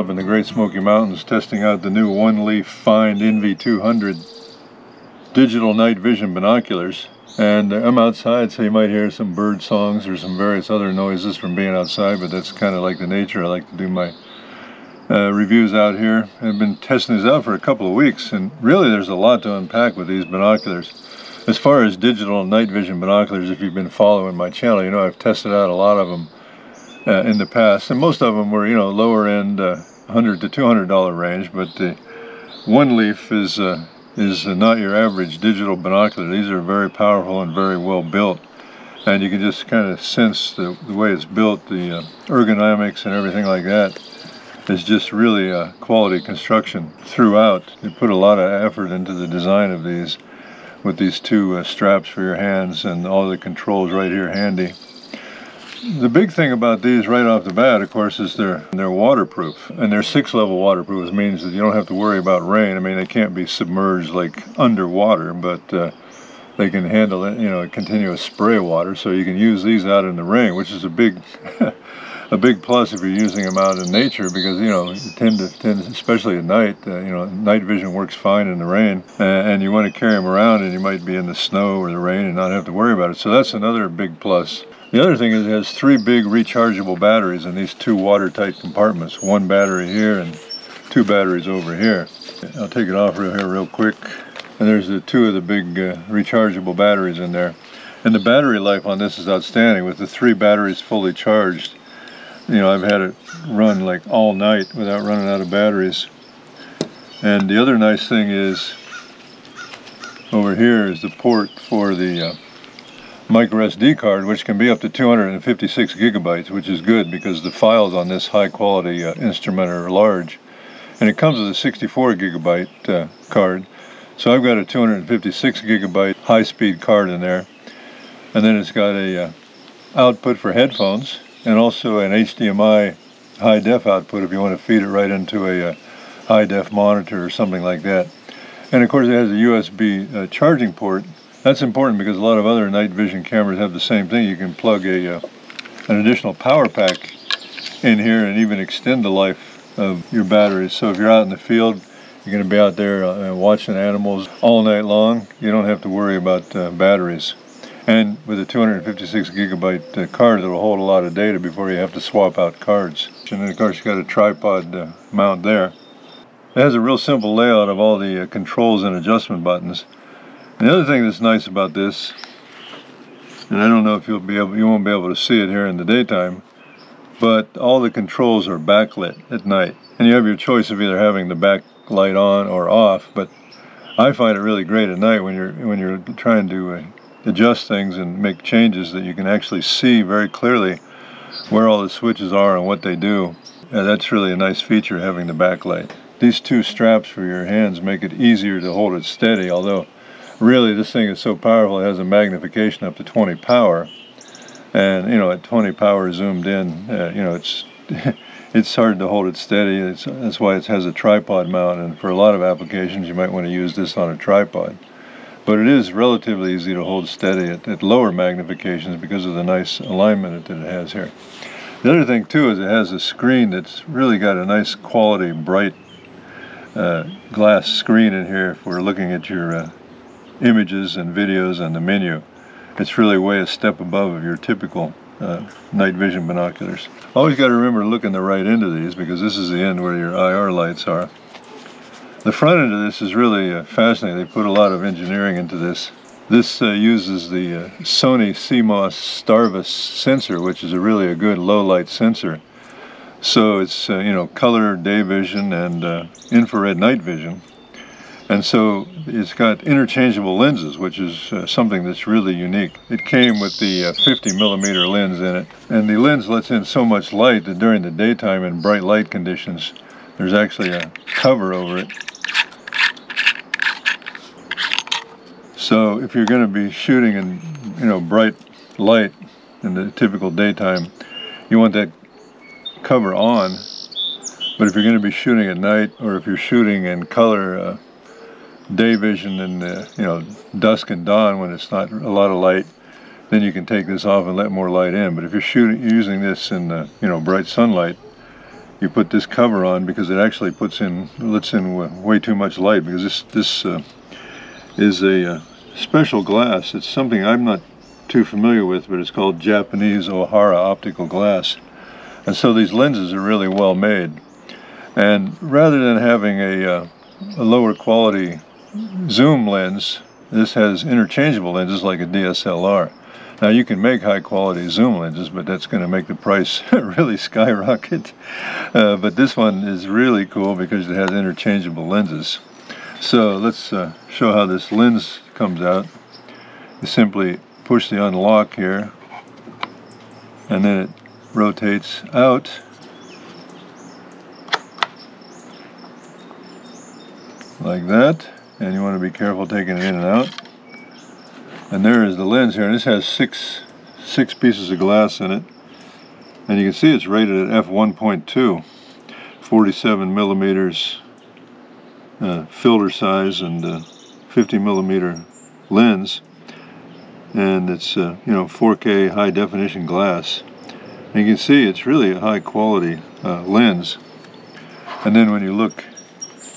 up in the Great Smoky Mountains testing out the new OneLeaf Find NV200 digital night vision binoculars. And I'm outside, so you might hear some bird songs or some various other noises from being outside, but that's kind of like the nature. I like to do my reviews out here. I've been testing these out for a couple of weeks, and really there's a lot to unpack with these binoculars. As far as digital night vision binoculars, if you've been following my channel, you know I've tested out a lot of them in the past, and most of them were, you know, lower end $100 to $200 range, but the OneLeaf is not your average digital binocular. These are very powerful and very well built, and you can just kind of sense the way it's built, the ergonomics and everything like that is just really quality construction throughout. They put a lot of effort into the design of these with these two straps for your hands and all the controls right here handy. The big thing about these right off the bat, of course, is they're waterproof, and they're 6-level waterproof, which means that you don't have to worry about rain. I mean, they can't be submerged like underwater, but they can handle it, you know, continuous spray water, so you can use these out in the rain, which is a big a big plus if you're using them out in nature, because, you know, you tend to, especially at night, you know, night vision works fine in the rain, and you want to carry them around, and you might be in the snow or the rain and not have to worry about it. So that's another big plus. The other thing is it has 3 big rechargeable batteries in these 2 watertight compartments. 1 battery here and 2 batteries over here. I'll take it off real quick. And there's the 2 of the big rechargeable batteries in there. And the battery life on this is outstanding. With the 3 batteries fully charged, you know, I've had it run like all night without running out of batteries. And the other nice thing is over here is the port for the micro SD card, which can be up to 256 gigabytes, which is good because the files on this high quality instrument are large, and it comes with a 64 gigabyte card. So I've got a 256 gigabyte high-speed card in there, and then it's got a output for headphones and also an HDMI high-def output if you want to feed it right into a high-def monitor or something like that. And of course it has a USB charging port. That's important because a lot of other night vision cameras have the same thing. You can plug an additional power pack in here and even extend the life of your batteries. So if you're out in the field, you're going to be out there watching animals all night long, you don't have to worry about batteries. And with a 256 gigabyte card, it'll hold a lot of data before you have to swap out cards. And then of course you got a tripod mount there. It has a real simple layout of all the controls and adjustment buttons. The other thing that's nice about this, and I don't know if you won't be able to see it here in the daytime, but all the controls are backlit at night, and you have your choice of either having the backlight on or off. But I find it really great at night when you're trying to adjust things and make changes, that you can actually see very clearly where all the switches are and what they do. That's really a nice feature, having the backlight. These 2 straps for your hands make it easier to hold it steady, although really this thing is so powerful. It has a magnification up to 20 power, and you know, at 20 power zoomed in, you know, it's hard to hold it steady. That's why it has a tripod mount, and for a lot of applications you might want to use this on a tripod. But it is relatively easy to hold steady at lower magnifications because of the nice alignment that it has here. The other thing too is it has a screen that's really got a nice quality bright glass screen in here for looking at your images and videos and the menu. It's really way a step above of your typical night vision binoculars. Always got to remember to look in the right end of these, because this is the end where your IR lights are. The front end of this is really fascinating. They put a lot of engineering into this. This uses the Sony CMOS Starvis sensor, which is really a good low light sensor. So it's you know, color day vision and infrared night vision. And so it's got interchangeable lenses, which is something that's really unique. It came with the 50mm lens in it, and the lens lets in so much light that during the daytime in bright light conditions, there's actually a cover over it. So if you're going to be shooting in, you know, bright light in the typical daytime, you want that cover on. But if you're going to be shooting at night, or if you're shooting in color day vision in you know, dusk and dawn when it's not a lot of light, then you can take this off and let more light in. But if you're using this in you know, bright sunlight, you put this cover on, because it actually lets in way too much light, because this is a special glass. It's something I'm not too familiar with, but it's called Japanese Ohara optical glass. And so these lenses are really well made. And rather than having a lower quality zoom lens, this has interchangeable lenses like a DSLR. Now you can make high quality zoom lenses, but that's going to make the price really skyrocket. But this one is really cool because it has interchangeable lenses. So let's show how this lens comes out. You simply push the unlock here, and then it rotates out. Like that. And you want to be careful taking it in and out. And there is the lens here, and this has six pieces of glass in it, and you can see it's rated at f1.2, 47 millimeters filter size, and 50 millimeter lens, and it's 4K high definition glass. And you can see it's really a high quality lens. And then when you look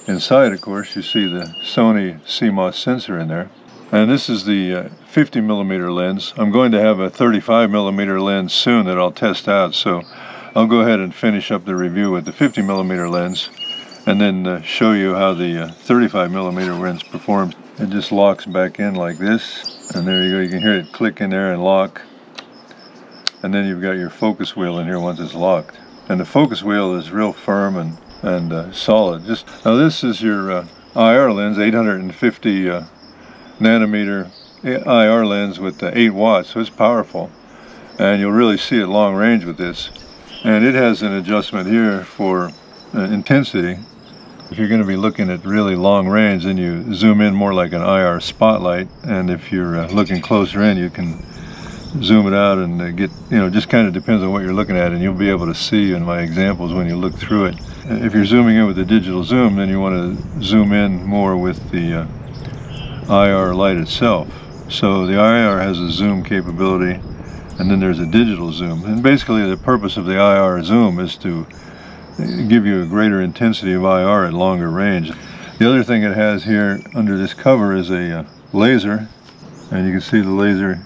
inside, of course, you see the Sony CMOS sensor in there. And this is the 50 millimeter lens. I'm going to have a 35 millimeter lens soon that I'll test out, so I'll go ahead and finish up the review with the 50 millimeter lens, and then show you how the 35 millimeter lens performs. It just locks back in like this, and there you go. You can hear it click in there and lock. And then you've got your focus wheel in here once it's locked. And the focus wheel is real firm and solid. Now this is your IR lens, 850 nanometer IR lens with 8 watts, so it's powerful, and you'll really see it long range with this. And it has an adjustment here for intensity. If you're going to be looking at really long range, then you zoom in more like an IR spotlight, and if you're looking closer in, you can zoom it out and get, just kind of depends on what you're looking at, and you'll be able to see in my examples when you look through it. If you're zooming in with the digital zoom, then you want to zoom in more with the IR light itself. So the IR has a zoom capability, and then there's a digital zoom. And basically the purpose of the IR zoom is to give you a greater intensity of IR at longer range. The other thing it has here under this cover is a laser, and you can see the laser.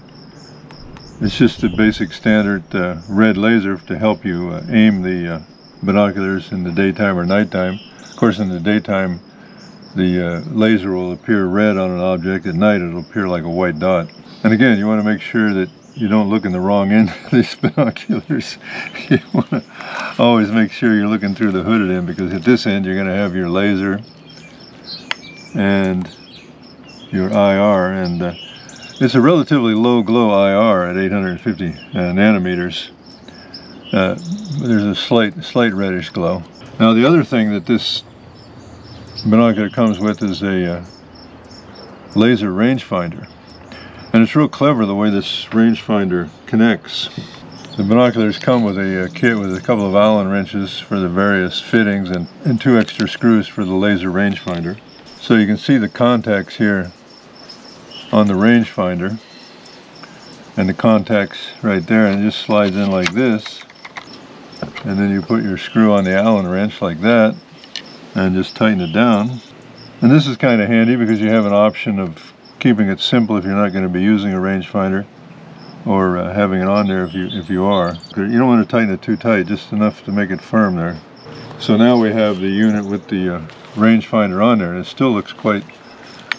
It's just a basic standard red laser to help you aim the binoculars in the daytime or nighttime. Of course, in the daytime the laser will appear red on an object. At night it'll appear like a white dot. And again, you want to make sure that you don't look in the wrong end of these binoculars. You want to always make sure you're looking through the hooded end, because at this end you're going to have your laser and your IR, and it's a relatively low glow IR at 850 nanometers. There's a slight reddish glow. Now the other thing that this binocular comes with is a laser rangefinder, and it's real clever the way this rangefinder connects. The binoculars come with a kit with a couple of Allen wrenches for the various fittings, and 2 extra screws for the laser rangefinder. So you can see the contacts here on the rangefinder, and the contacts right there, and it just slides in like this, and then you put your screw on the Allen wrench like that and just tighten it down. And this is kind of handy because you have an option of keeping it simple if you're not going to be using a rangefinder, or having it on there if you are. You don't want to tighten it too tight, just enough to make it firm there. So now we have the unit with the rangefinder on there, and it still looks quite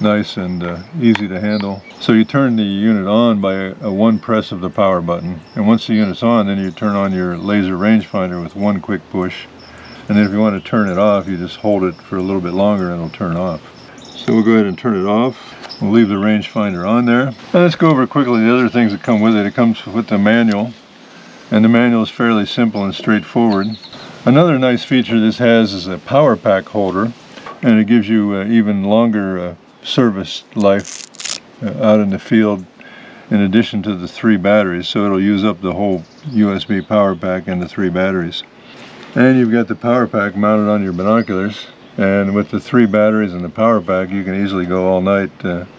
nice and easy to handle. So you turn the unit on by a one press of the power button, and once the unit's on, then you turn on your laser rangefinder with one quick push. And then if you want to turn it off, you just hold it for a little bit longer and it'll turn off. So we'll go ahead and turn it off. We'll leave the rangefinder on there. Now let's go over quickly the other things that come with it. It comes with the manual, and the manual is fairly simple and straightforward. Another nice feature this has is a power pack holder, and it gives you even longer service life out in the field, in addition to the 3 batteries, so it'll use up the whole USB power pack and the 3 batteries. And you've got the power pack mounted on your binoculars, and with the 3 batteries and the power pack, you can easily go all night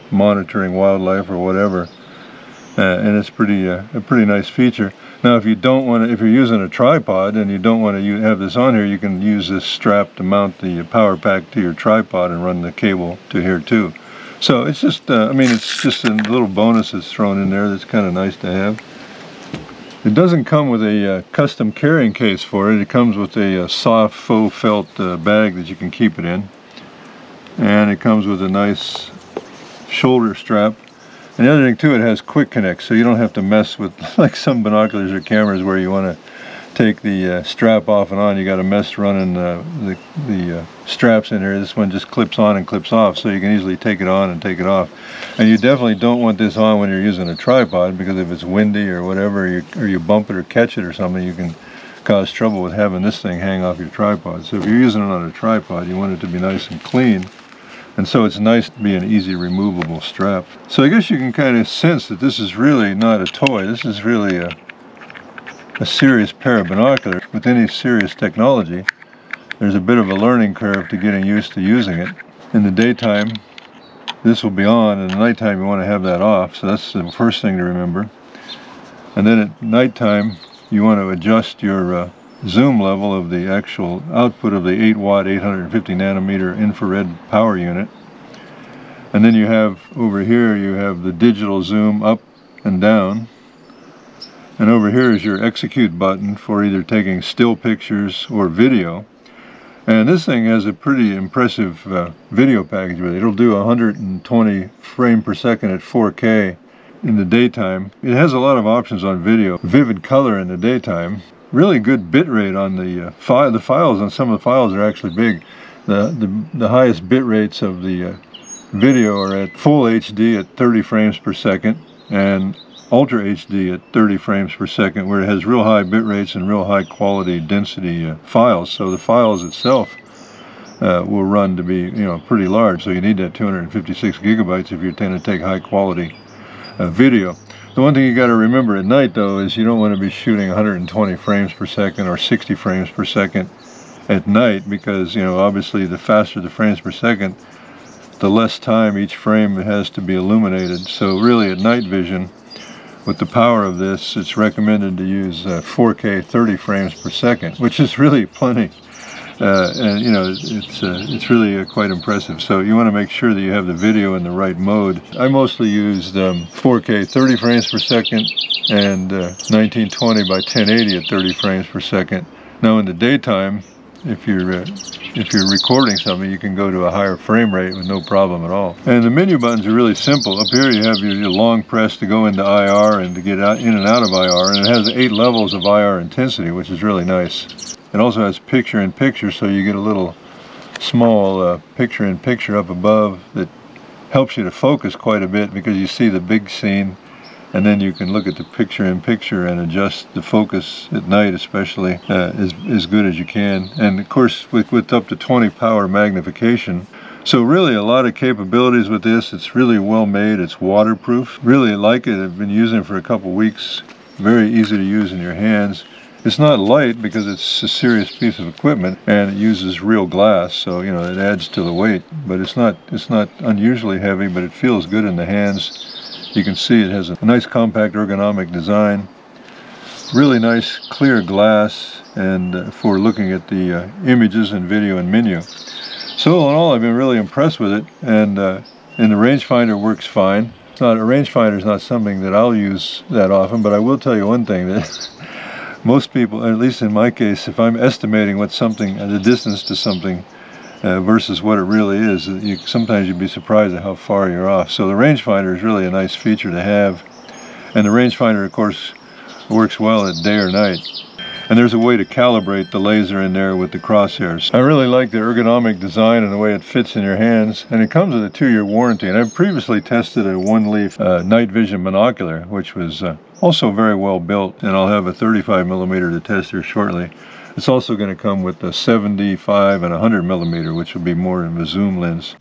monitoring wildlife or whatever, and it's a pretty nice feature. Now if you don't want to, if you're using a tripod and you don't want to have this on here, you can use this strap to mount the power pack to your tripod and run the cable to here too. So it's just, I mean, it's just a little bonus that's thrown in there that's kind of nice to have. It doesn't come with a custom carrying case for it. It comes with a soft faux felt bag that you can keep it in. And it comes with a nice shoulder strap. And the other thing too, it has quick connect, so you don't have to mess with like some binoculars or cameras where you want to take the strap off and on. You got to mess running the straps in here. This one just clips on and clips off, so you can easily take it on and take it off. And you definitely don't want this on when you're using a tripod, because if it's windy or whatever, or you bump it or catch it or something, you can cause trouble with having this thing hang off your tripod. So if you're using it on a tripod, you want it to be nice and clean. And so it's nice to be an easy removable strap. So I guess you can kind of sense that this is really not a toy. This is really a serious pair of binoculars. With any serious technology, there's a bit of a learning curve to getting used to using it. In the daytime, this will be on, and at nighttime you want to have that off. So that's the first thing to remember. And then at nighttime, you want to adjust your zoom level of the actual output of the 8-watt 850 nanometer infrared power unit. And then you have over here, you have the digital zoom up and down, and over here is your execute button for either taking still pictures or video. And this thing has a pretty impressive video package with it. It'll do 120 frame per second at 4K in the daytime. It has a lot of options on video. Vivid color in the daytime. Really good bit rate on the files. On some of the files are actually big. The highest bit rates of the video are at full HD at 30 frames per second and Ultra HD at 30 frames per second, where it has real high bit rates and real high quality density files. So the files itself will run to be, pretty large. So you need that 256 gigabytes if you're trying to take high quality video. The one thing you got to remember at night, though, is you don't want to be shooting 120 frames per second or 60 frames per second at night, because, obviously the faster the frames per second, the less time each frame has to be illuminated. So really at night vision, with the power of this, it's recommended to use 4K 30 frames per second, which is really plenty. And it's really quite impressive. So you want to make sure that you have the video in the right mode. I mostly used 4K 30 frames per second and 1920 by 1080 at 30 frames per second. Now in the daytime, if you're recording something, you can go to a higher frame rate with no problem at all. And the menu buttons are really simple. Up here you have your long press to go into IR and to get out, in and out of IR, and it has 8 levels of IR intensity, which is really nice. It also has picture-in-picture, so you get a little small picture-in-picture up above that helps you to focus quite a bit, because you see the big scene, and then you can look at the picture-in-picture and adjust the focus at night, especially as good as you can. And of course, with up to 20 power magnification. So really a lot of capabilities with this. It's really well made. It's waterproof. Really like it. I've been using it for a couple weeks. Very easy to use in your hands. It's not light because it's a serious piece of equipment, and it uses real glass, so it adds to the weight. But it's not unusually heavy, but it feels good in the hands. You can see it has a nice compact ergonomic design, really nice clear glass, and for looking at the images and video and menu. So all in all, I've been really impressed with it, and the rangefinder works fine. A rangefinder is not something that I'll use that often, but I will tell you one thing, that most people, at least in my case, if I'm estimating what something, the distance to something versus what it really is, sometimes you'd be surprised at how far you're off. So the rangefinder is really a nice feature to have. And the rangefinder, of course, works well at day or night. And there's a way to calibrate the laser in there with the crosshairs. I really like the ergonomic design and the way it fits in your hands. And it comes with a 2-year warranty. And I've previously tested a OneLeaf night vision binocular, which was also very well built. And I'll have a 35mm to test here shortly. It's also going to come with a 75 and 100mm, which will be more of a zoom lens.